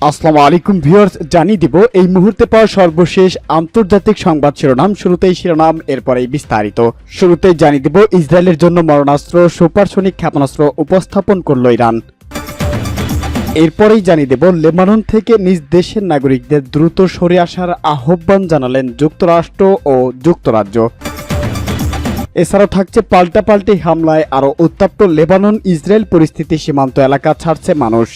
আসসালামু আলাইকুম ভিউয়ার্স, জানিয়ে দিব এই মুহূর্তে পাওয়া সর্বশেষ আন্তর্জাতিক সংবাদ শিরোনাম। শুরুতেই শিরোনাম, এরপরেই বিস্তারিত। শুরুতেই জানিয়ে দিব ইসরায়েলের জন্য মরণাস্ত্র সুপারসনিক ক্ষেপণাস্ত্র উপস্থাপন করল ইরান। এরপরেই জানিয়ে দেব লেবানন থেকে নিজ দেশের নাগরিকদের দ্রুত সরে আসার আহ্বান জানালেন যুক্তরাষ্ট্র ও যুক্তরাজ্য। এছাড়াও থাকছে পাল্টাপাল্টি হামলায় আরও উত্তপ্ত লেবানন ইসরায়েল পরিস্থিতি, সীমান্ত এলাকা ছাড়ছে মানুষ।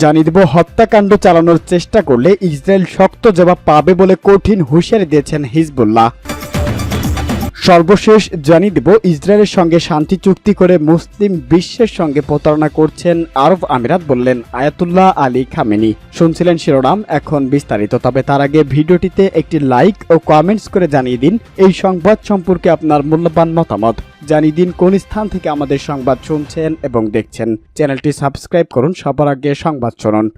জানিয়ে দেব হত্যাকাণ্ড চালানোর চেষ্টা করলে ইসরায়েল শক্ত জবাব পাবে বলে কঠিন হুঁশিয়ারি দিয়েছেন হিজবুল্লাহ। সর্বশেষ জানিয়ে দেব ইসরায়েলের সঙ্গে শান্তি চুক্তি করে মুসলিম বিশ্বের সঙ্গে প্রতারণা করছেন আরব আমিরাত, বললেন আয়াতুল্লাহ আলী খামেনি। শুনছিলেন শিরোনাম, এখন বিস্তারিত। তবে তার আগে ভিডিওটিতে একটি লাইক ও কমেন্টস করে জানিয়ে দিন এই সংবাদ সম্পর্কে আপনার মূল্যবান মতামত। জানিয়ে দিন কোন স্থান থেকে আমাদের সংবাদ শুনছেন এবং দেখছেন। চ্যানেলটি সাবস্ক্রাইব করুন সবার আগে সংবাদ শুনুন।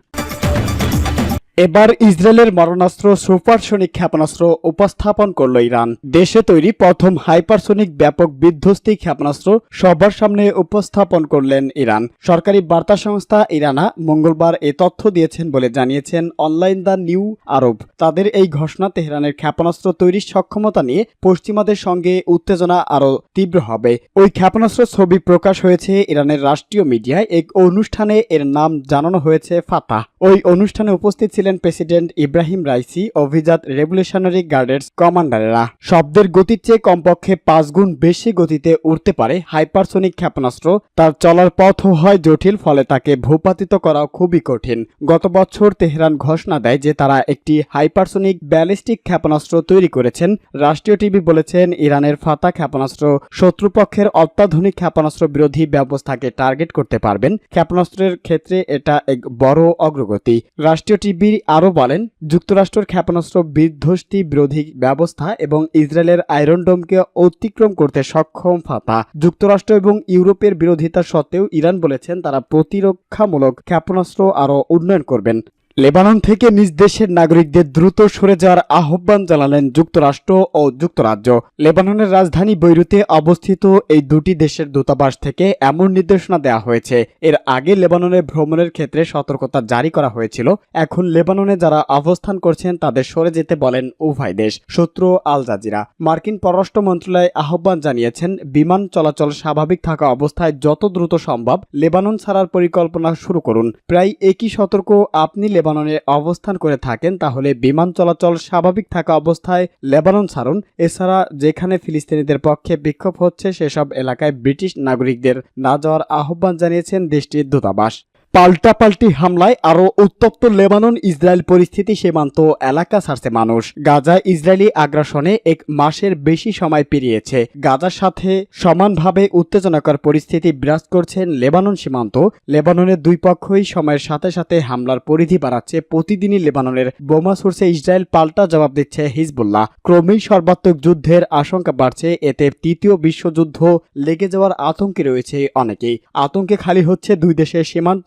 এবার ইসরায়েলের মরণাস্ত্র সুপারসনিক ক্ষেপণাস্ত্র উপস্থাপন করল ইরান। দেশে তৈরি প্রথম হাইপারসনিক ব্যাপক বিধ্বস্তি ক্ষেপণাস্ত্র সবার সামনে উপস্থাপন করলেন ইরান। সরকারি বার্তা সংস্থা ইরানা মঙ্গলবার এ তথ্য দিয়েছেন বলে জানিয়েছেন অনলাইন দ্য নিউ আরব। তাদের এই ঘোষণা তেহরানের ক্ষেপণাস্ত্র তৈরির সক্ষমতা নিয়ে পশ্চিমাদের সঙ্গে উত্তেজনা আরও তীব্র হবে। ওই ক্ষেপণাস্ত্র ছবি প্রকাশ হয়েছে ইরানের রাষ্ট্রীয় মিডিয়ায়। এক অনুষ্ঠানে এর নাম জানানো হয়েছে ফাতাহ। ওই অনুষ্ঠানে উপস্থিত ছিলেন প্রেসিডেন্ট ইব্রাহিম রাইসি, অভিজাত রেভলিউশনারি গার্ডের কমান্ডারেরা। শব্দের গতির চেয়ে কমপক্ষে 5 গুণ বেশি গতিতে উড়তে পারে হাইপারসনিক ক্ষেপণাস্ত্র। তার চলার পথও হয় জটিল, ফলে তাকে ভূপাতিত করাও খুবই কঠিন। গত বছর তেহরান ঘোষণা দেয় যে তারা একটি হাইপারসনিক ব্যালিস্টিক ক্ষেপণাস্ত্র তৈরি করেছেন। রাষ্ট্রীয় টিভি বলেছেন ইরানের ফাতা ক্ষেপণাস্ত্র শত্রুপক্ষের অত্যাধুনিক ক্ষেপণাস্ত্র বিরোধী ব্যবস্থাকে টার্গেট করতে পারবেন। ক্ষেপণাস্ত্রের ক্ষেত্রে এটা এক বড় অগ্রগতি। রাষ্ট্রীয় টিভি আরও বলেন যুক্তরাষ্ট্রের ক্ষেপণাস্ত্র বিধ্বস্তি বিরোধী ব্যবস্থা এবং ইসরায়েলের আয়রন ডোমকে অতিক্রম করতে সক্ষম ফাতা। যুক্তরাষ্ট্র এবং ইউরোপের বিরোধিতা সত্ত্বেও ইরান বলেছেন তারা প্রতিরক্ষামূলক ক্ষেপণাস্ত্র আরও উন্নয়ন করবেন। লেবানন থেকে নিজ দেশের নাগরিকদের দ্রুত সরে যাওয়ার আহ্বান জানালেন যুক্তরাষ্ট্র ও যুক্তরাজ্য। লেবাননের রাজধানী বৈরুতে অবস্থিত এই দুটি দেশের দূতাবাস থেকে এমন নির্দেশনা দেওয়া হয়েছে। এর আগে লেবাননে ভ্রমণের ক্ষেত্রে সতর্কতা জারি করা হয়েছিল। এখন লেবাননে যারা অবস্থান করছেন তাদের সরে যেতে বলেন উভয় দেশ। সূত্র আল জাজিরা। মার্কিন পররাষ্ট্র মন্ত্রণালয় আহ্বান জানিয়েছেন বিমান চলাচল স্বাভাবিক থাকা অবস্থায় যত দ্রুত সম্ভব লেবানন ছাড়ার পরিকল্পনা শুরু করুন। প্রায় একই সতর্ক আপনি লেবাননে অবস্থান করে থাকেন তাহলে বিমান চলাচল স্বাভাবিক থাকা অবস্থায় লেবানন ছাড়ুন। এছাড়া যেখানে ফিলিস্তিনিদের পক্ষে বিক্ষোভ হচ্ছে সেসব এলাকায় ব্রিটিশ নাগরিকদের না যাওয়ার আহ্বান জানিয়েছেন দেশটির দূতাবাস। পাল্টাপাল্টি হামলায় আরও উত্তপ্ত লেবানন ইসরায়েল পরিস্থিতি, সীমান্ত এলাকা ছাড়ছে মানুষ। গাজায় ইসরায়েলি আগ্রাসনে 1 মাসের বেশি সময় পেরিয়েছে। গাজার সাথে সমানভাবে উত্তেজনাকর পরিস্থিতি বিরাজ করছেন লেবানন সীমান্ত। লেবাননের দুই পক্ষই সময়ের সাথে সাথে হামলার পরিধি বাড়াচ্ছে। প্রতিদিনই লেবাননের বোমা ছুড়ছে ইসরায়েল, পাল্টা জবাব দিচ্ছে হিজবুল্লাহ। ক্রমেই সর্বাত্মক যুদ্ধের আশঙ্কা বাড়ছে। এতে তৃতীয় বিশ্বযুদ্ধ লেগে যাওয়ার আতঙ্কে রয়েছে অনেকেই। আতঙ্কে খালি হচ্ছে দুই দেশের সীমান্ত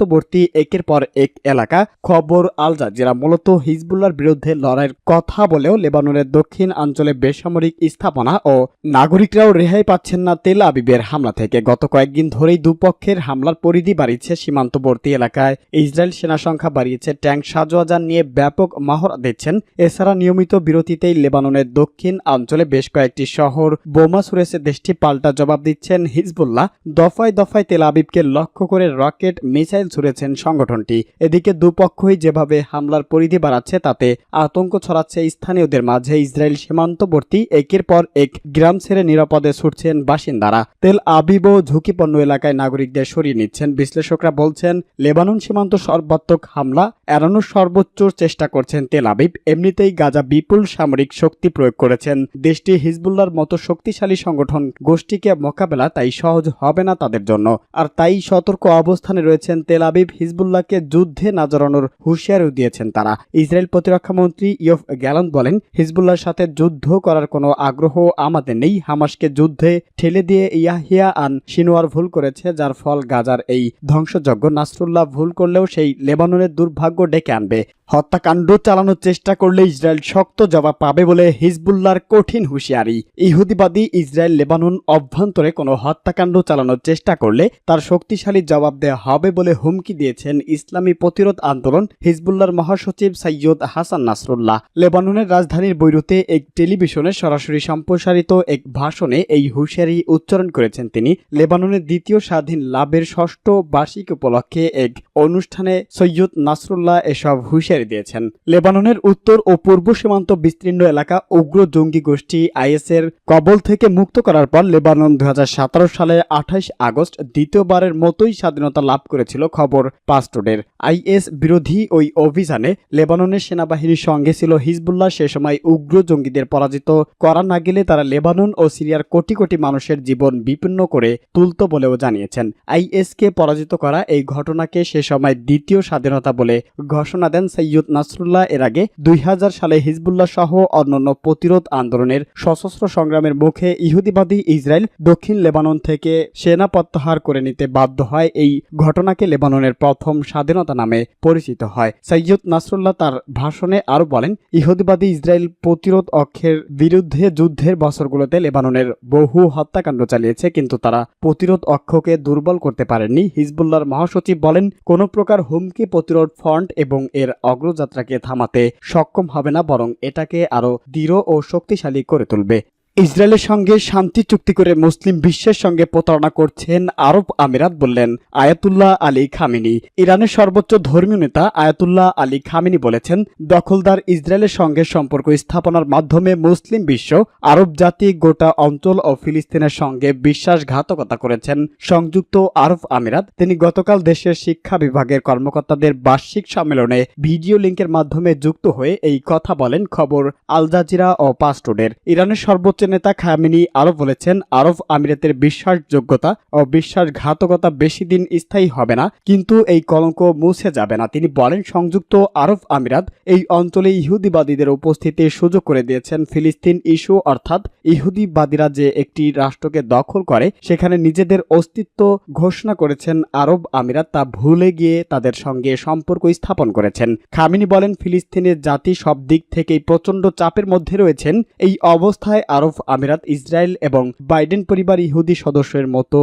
একের পর এক এলাকা। খবর আল জাজিরা। মূলত হিজবুল্লাহর বিরুদ্ধে লড়াইয়ের কথা বলেও লেবাননের দক্ষিণ অঞ্চলে বেসামরিক স্থাপনা ও নাগরিকরাও রেহাই পাচ্ছেন না তেল আবিবের হামলা থেকে। গত কয়েকদিন ধরেই দুপক্ষের হামলার পরিধি বাড়িয়েছে। সীমান্তবর্তী এলাকায় ইসরায়েল সেনা সংখ্যা বাড়িয়েছে। ট্যাঙ্ক সাজোয়াজান নিয়ে ব্যাপক মহড়া দিচ্ছেন। এছাড়া নিয়মিত বিরতিতেই লেবাননের দক্ষিণ অঞ্চলে বেশ কয়েকটি শহর বোমা ছুড়েছে দেশটি। পাল্টা জবাব দিচ্ছেন হিজবুল্লাহ। দফায় দফায় তেল আবিবকে লক্ষ্য করে রকেট মিসাইল ছুড়েছেন সংগঠনটি। এদিকে দুপক্ষই যেভাবে হামলার পরিধি বাড়াচ্ছে তাতে আতঙ্ক ছড়াচ্ছে স্থানীয়দের মাঝে। ইসরায়েল সীমান্তবর্তী একের পর এক গ্রাম ছেড়ে নিরাপদে ছুটছেন বাসিন্দারা। তেল আবিব ও ঝুঁকিপূর্ণ এলাকায় নাগরিকদের সরিয়ে নিচ্ছেন। বিশ্লেষকরা বলছেন লেবানন সীমান্ত সর্বাত্মক হামলা এড়ানোর সর্বোচ্চ চেষ্টা করছেন তেল আবিব। এমনিতেই গাজা বিপুল সামরিক শক্তি প্রয়োগ করেছেন। দেশটি হিজবুল্লাহর মতো শক্তিশালী সংগঠন গোষ্ঠীকে মোকাবেলা তাই সহজ হবে না তাদের জন্য। আর তাই সতর্ক অবস্থানে রয়েছেন তেল আবিব। হিজবুল্লাহকে যুদ্ধে না জড়ানোর হুঁশিয়ারিও দিয়েছেন তারা। ইসরায়েল প্রতিরক্ষা মন্ত্রী ইয়োভ গ্যালান্ট বলেন হিজবুল্লাহর সাথে যুদ্ধ করার কোনো আগ্রহ আমাদের নেই। হামাসকে যুদ্ধে ঠেলে দিয়ে ইয়াহিয়া আন সিনওয়ার ভুল করেছে, যার ফল গাজার এই ধ্বংসযজ্ঞ। নাসরুল্লাহ ভুল করলেও সেই লেবাননের দুর্ভাগ্য ডেকে আনবে। হত্যাকাণ্ড চালানোর চেষ্টা করলে ইসরায়েল শক্ত জবাব পাবে বলে হিজবুল্লাহর কঠিন হুঁশিয়ারি। ইহুদিবাদী ইসরায়েল লেবানন অভ্যন্তরে কোনো হত্যাকাণ্ড চালানোর চেষ্টা করলে তার শক্তিশালী জবাব দেওয়া হবে বলে হুমকি দিয়েছেন ইসলামী প্রতিরোধ আন্দোলন হিজবুল্লাহর মহাসচিব সৈয়দ হাসান নাসরুল্লাহ। লেবাননের রাজধানীর বৈরুতে এক টেলিভিশনে সরাসরি সম্প্রসারিত এক ভাষণে এই হুঁশিয়ারি উচ্চারণ করেছেন তিনি। লেবাননের দ্বিতীয় স্বাধীন লাভের ষষ্ঠ বার্ষিক উপলক্ষে এক অনুষ্ঠানে সৈয়দ নাসরুল্লাহ এসব হুঁশিয়ারি দিয়েছেন। লেবাননের উত্তর ও পূর্ব সীমান্ত বিস্তীর্ণ এলাকা উগ্র জঙ্গি গোষ্ঠী আইএসের কবল থেকে মুক্ত করার পর লেবানন 2017 সালে 28 আগস্ট দ্বিতীয়বারের মতোই স্বাধীনতা লাভ করেছিল খবর পাসটোডের। আইএস বিরোধী ওই অভিযানে লেবাননের সেনাবাহিনীর সঙ্গে ছিল হিজবুল্লাহ। সে সময় উগ্র জঙ্গিদের পরাজিত করা না গেলে তারা লেবানন ও সিরিয়ার কোটি কোটি মানুষের জীবন বিপন্ন করে তুলত বলেও জানিয়েছেন। আইএসকে পরাজিত করা এই ঘটনাকে সে সময় দ্বিতীয় স্বাধীনতা বলে ঘোষণা দেন সৈয়দ নাসরুল্লাহ। এর আগে 2000 সালে হিজবুল্লাহ সহ অন্যান্য প্রতিরোধ আন্দোলনের সশস্ত্র সংগ্রামের মুখে ইহুদিবাদী ইসরায়েল দক্ষিণ লেবানন থেকে সেনা প্রত্যাহার করে নিতে বাধ্য হয়। এই ঘটনাকে লেবাননের প্রথম স্বাধীনতা নামে পরিচিত হয়। সৈয়দ নাসরুল্লাহ তার ভাষণে আরো বলেন, ইহুদিবাদী ইসরায়েল প্রতিরোধ অক্ষের বিরুদ্ধে যুদ্ধের বছরগুলোতে লেবাননের বহু হত্যাকাণ্ড চালিয়েছে, কিন্তু তারা প্রতিরোধ অক্ষকে দুর্বল করতে পারেননি। হিজবুল্লাহর মহাসচিব বলেন, কোনো প্রকার হুমকি প্রতিরোধ ফ্রন্ট এবং এর অগ্রযাত্রাকে থামাতে সক্ষম হবে না, বরং এটাকে আরো দৃঢ় ও শক্তিশালী করে তুলবে। ইসরায়েলের সঙ্গে শান্তি চুক্তি করে মুসলিম বিশ্বের সঙ্গে প্রতারণা করছেন আরব আমিরাত, বললেন আয়াতুল্লাহ আলী খামেনি। ইরানের সর্বোচ্চ ধর্মীয় নেতা আয়াতুল্লাহ আলী খামেনি বলেছেন, দখলদার ইসরায়েলের সঙ্গে সম্পর্ক স্থাপনার মাধ্যমে মুসলিম বিশ্ব, আরব জাতি, গোটা অঞ্চল ও ফিলিস্তিনের সঙ্গে বিশ্বাসঘাতকতা করেছেন সংযুক্ত আরব আমিরাত। তিনি গতকাল দেশের শিক্ষা বিভাগের কর্মকর্তাদের বার্ষিক সম্মেলনে ভিডিও লিঙ্কের মাধ্যমে যুক্ত হয়ে এই কথা বলেন খবর আল জাজিরা ও পাসটোডের। ইরানের সর্বোচ্চ নেতা খামেনি আরো বলেছেন, আরব আমিরাতের বিশ্বাসযোগ্যতা ও বিশ্বাসঘাতকতা বেশি দিন স্থায়ী হবে না, কিন্তু এই কলঙ্ক মুছে যাবে না। তিনি বলেন, সংযুক্ত আরব আমিরাত এই অঞ্চলে ইহুদিবাদীদের উপস্থিতির সুযোগ করে দিয়েছেন। ফিলিস্তিন ইস্যু অর্থাৎ ইহুদিবাদীরা যে একটি রাষ্ট্রকে দখল করে সেখানে নিজেদের অস্তিত্ব ঘোষণা করেছেন আরব আমিরাত, তা ভুলে গিয়ে তাদের সঙ্গে সম্পর্ক স্থাপন করেছেন। খামেনি বলেন, ফিলিস্তিনের জাতি সব দিক থেকেই প্রচন্ড চাপের মধ্যে রয়েছেন। এই অবস্থায় আরব আমিরাত ইসরায়েল এবং বাইডেন পরিবার ইহুদি সদস্যের মতো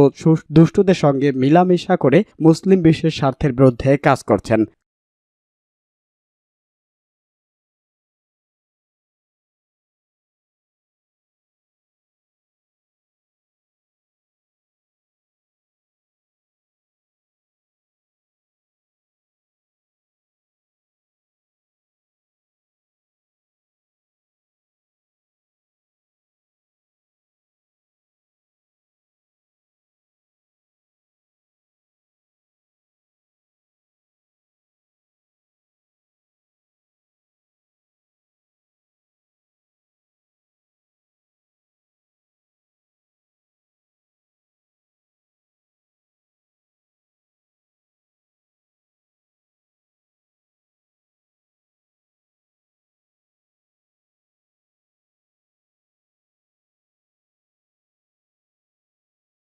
দুষ্টদের সঙ্গে মিলামেশা করে মুসলিম বিশ্বের স্বার্থের বিরুদ্ধে কাজ করছেন।